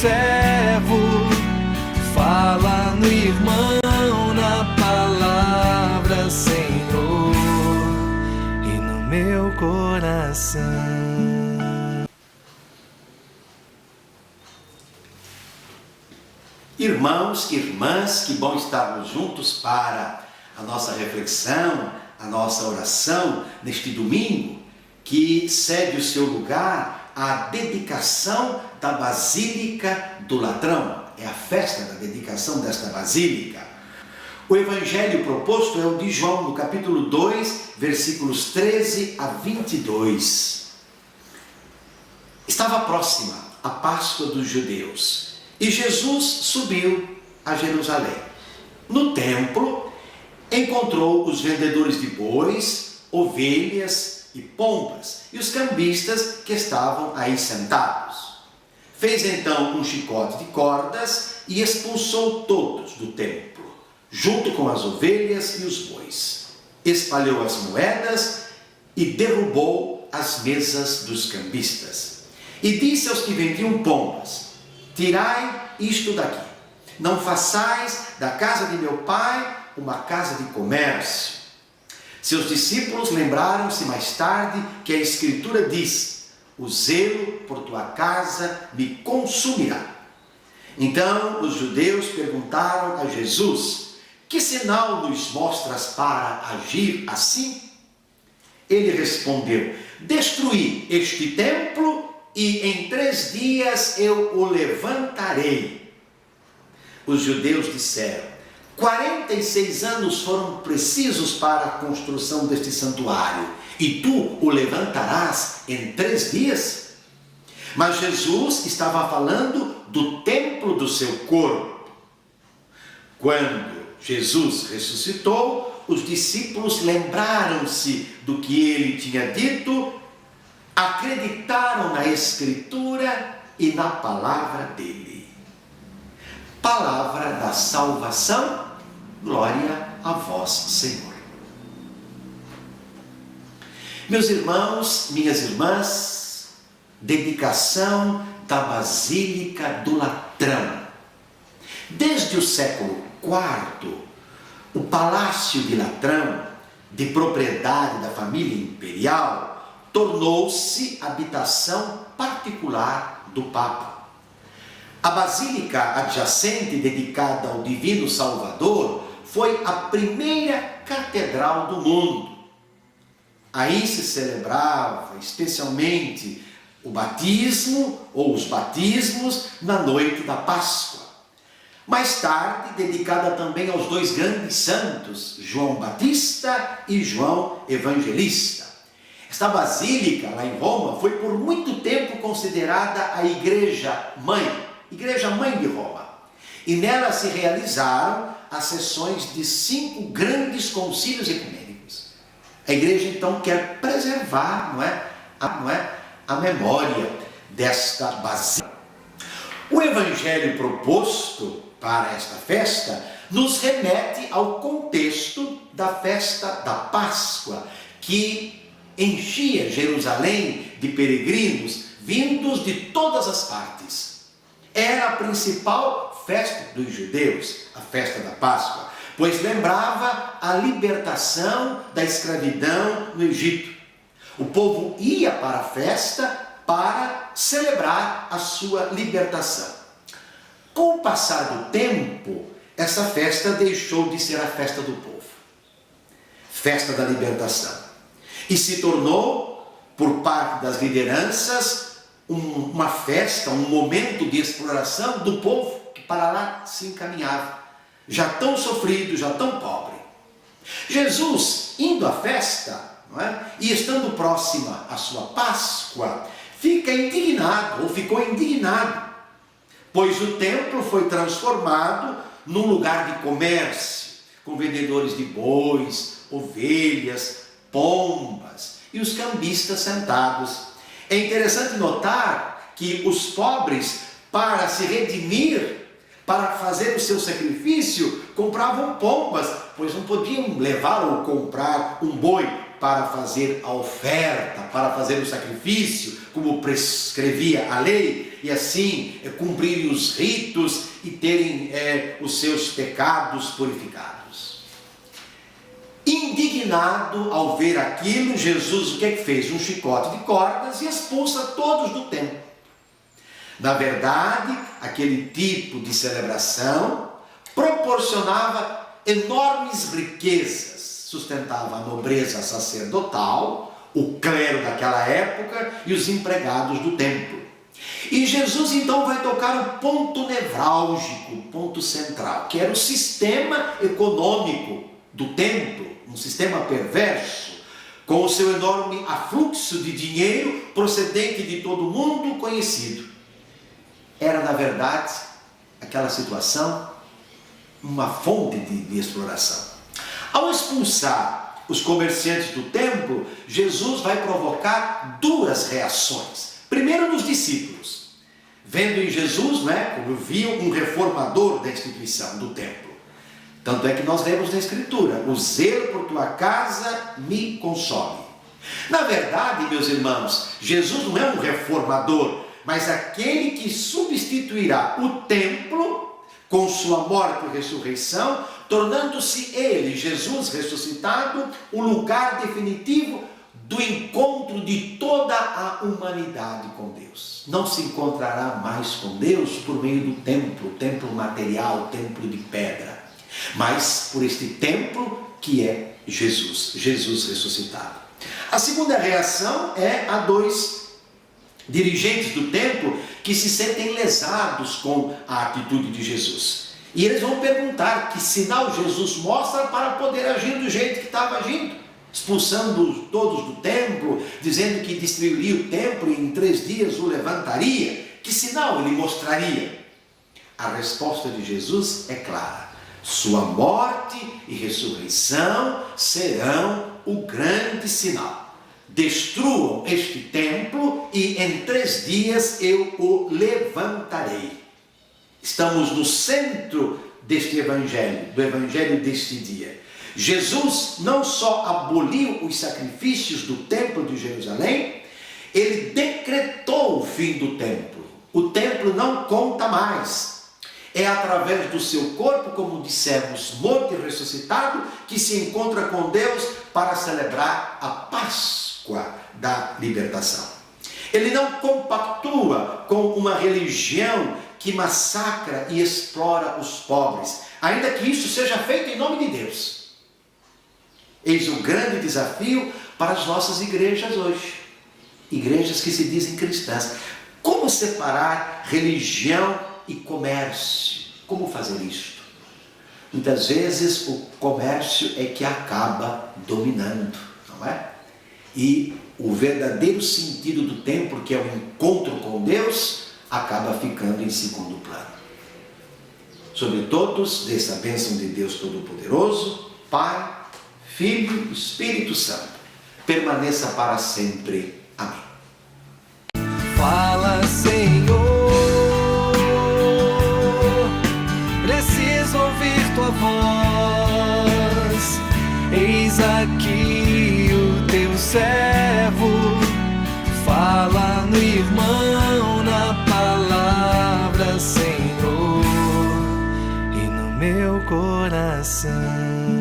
servo, fala no irmão, na palavra, Senhor, e no meu coração. Irmãos e irmãs, que bom estarmos juntos para a nossa reflexão, a nossa oração neste domingo, que cede o seu lugar à dedicação da Basílica do Ladrão. É a festa da dedicação desta Basílica. O evangelho proposto é o de João, no capítulo 2, versículos 13 a 22. Estava próxima a Páscoa dos judeus e Jesus subiu a Jerusalém. No templo, encontrou os vendedores de bois, ovelhas e pombas e os cambistas que estavam aí sentados. Fez então um chicote de cordas e expulsou todos do templo, junto com as ovelhas e os bois. Espalhou as moedas e derrubou as mesas dos cambistas. E disse aos que vendiam pombas: tirai isto daqui, não façais da casa de meu pai uma casa de comércio. Seus discípulos lembraram-se mais tarde que a Escritura diz: o zelo por tua casa me consumirá. Então os judeus perguntaram a Jesus: que sinal nos mostras para agir assim? Ele respondeu: destruí este templo e em 3 dias eu o levantarei. Os judeus disseram: 46 anos foram precisos para a construção deste santuário, e tu o levantarás em 3 dias? Mas Jesus estava falando do templo do seu corpo. Quando Jesus ressuscitou, os discípulos lembraram-se do que ele tinha dito, acreditaram na Escritura e na palavra dele. Palavra da salvação, glória a vós, Senhor. Meus irmãos, minhas irmãs, dedicação da Basílica do Ladrão. Desde o século IV, o Palácio de Ladrão, de propriedade da família imperial, tornou-se habitação particular do Papa. A basílica adjacente, dedicada ao Divino Salvador, foi a primeira catedral do mundo. Aí se celebrava especialmente o batismo ou os batismos na noite da Páscoa. Mais tarde, dedicada também aos 2 grandes santos, João Batista e João Evangelista. Esta basílica, lá em Roma, foi por muito tempo considerada a Igreja Mãe de Roma. E nela se realizaram as sessões de 5 grandes concílios ecumênicos. A Igreja então quer preservar, a memória desta basílica. O evangelho proposto para esta festa nos remete ao contexto da festa da Páscoa, que enchia Jerusalém de peregrinos vindos de todas as partes. Era a principal festa dos judeus, a festa da Páscoa, pois lembrava a libertação da escravidão no Egito. O povo ia para a festa para celebrar a sua libertação. Com o passar do tempo, essa festa deixou de ser a festa do povo, festa da libertação, e se tornou, por parte das lideranças, uma festa, um momento de exploração do povo que para lá se encaminhava, já tão sofrido, já tão pobre. Jesus, indo à festa, e estando próxima à sua Páscoa, ficou indignado, pois o templo foi transformado num lugar de comércio, com vendedores de bois, ovelhas, pombas e os cambistas sentados. É interessante notar que os pobres, para se redimir, para fazer o seu sacrifício, compravam pombas, pois não podiam levar ou comprar um boi. para fazer a oferta, para fazer o sacrifício, como prescrevia a lei, e assim cumprirem os ritos e terem os seus pecados purificados. Indignado ao ver aquilo, Jesus o que é que fez? Um chicote de cordas e expulsa todos do templo. Na verdade, aquele tipo de celebração proporcionava enormes riquezas, sustentava a nobreza sacerdotal, o clero daquela época e os empregados do templo. E Jesus então vai tocar o ponto nevrálgico, o ponto central, que era o sistema econômico do templo, um sistema perverso, com o seu enorme afluxo de dinheiro procedente de todo o mundo conhecido. Era, na verdade, aquela situação uma fonte de exploração. Ao expulsar os comerciantes do templo, Jesus vai provocar duas reações. Primeiro, nos discípulos, vendo em Jesus, como viam um reformador da instituição do templo. Tanto é que nós lemos na Escritura: o zelo por tua casa me consome. Na verdade, meus irmãos, Jesus não é um reformador, mas aquele que substituirá o templo com sua morte e ressurreição, tornando-se ele, Jesus ressuscitado, o lugar definitivo do encontro de toda a humanidade com Deus. Não se encontrará mais com Deus por meio do templo, templo material, templo de pedra, mas por este templo que é Jesus, Jesus ressuscitado. A segunda reação é a dois dirigentes do templo que se sentem lesados com a atitude de Jesus. E eles vão perguntar que sinal Jesus mostra para poder agir do jeito que estava agindo, expulsando todos do templo, dizendo que destruiria o templo e em 3 dias o levantaria. Que sinal ele mostraria? A resposta de Jesus é clara: sua morte e ressurreição serão o grande sinal. Destruam este templo e em 3 dias eu o levantarei. Estamos no centro deste evangelho, do evangelho deste dia. Jesus não só aboliu os sacrifícios do templo de Jerusalém, ele decretou o fim do templo. O templo não conta mais. É através do seu corpo, como dissemos, morto e ressuscitado, que se encontra com Deus para celebrar a Páscoa da libertação. Ele não compactua com uma religião que massacra e explora os pobres, ainda que isso seja feito em nome de Deus. Eis o grande desafio para as nossas igrejas hoje, igrejas que se dizem cristãs. Como separar religião e comércio? Como fazer isto? Muitas vezes o comércio é que acaba dominando, não é? E o verdadeiro sentido do templo, que é o encontro com Deus, acaba ficando em segundo plano. Sobre todos, dessa bênção de Deus Todo-Poderoso, Pai, Filho e Espírito Santo, permaneça para sempre. Amém. Fala, Senhor, preciso ouvir tua voz. Eis aqui o teu servo, fala no irmão, na palavra, Senhor, e no meu coração.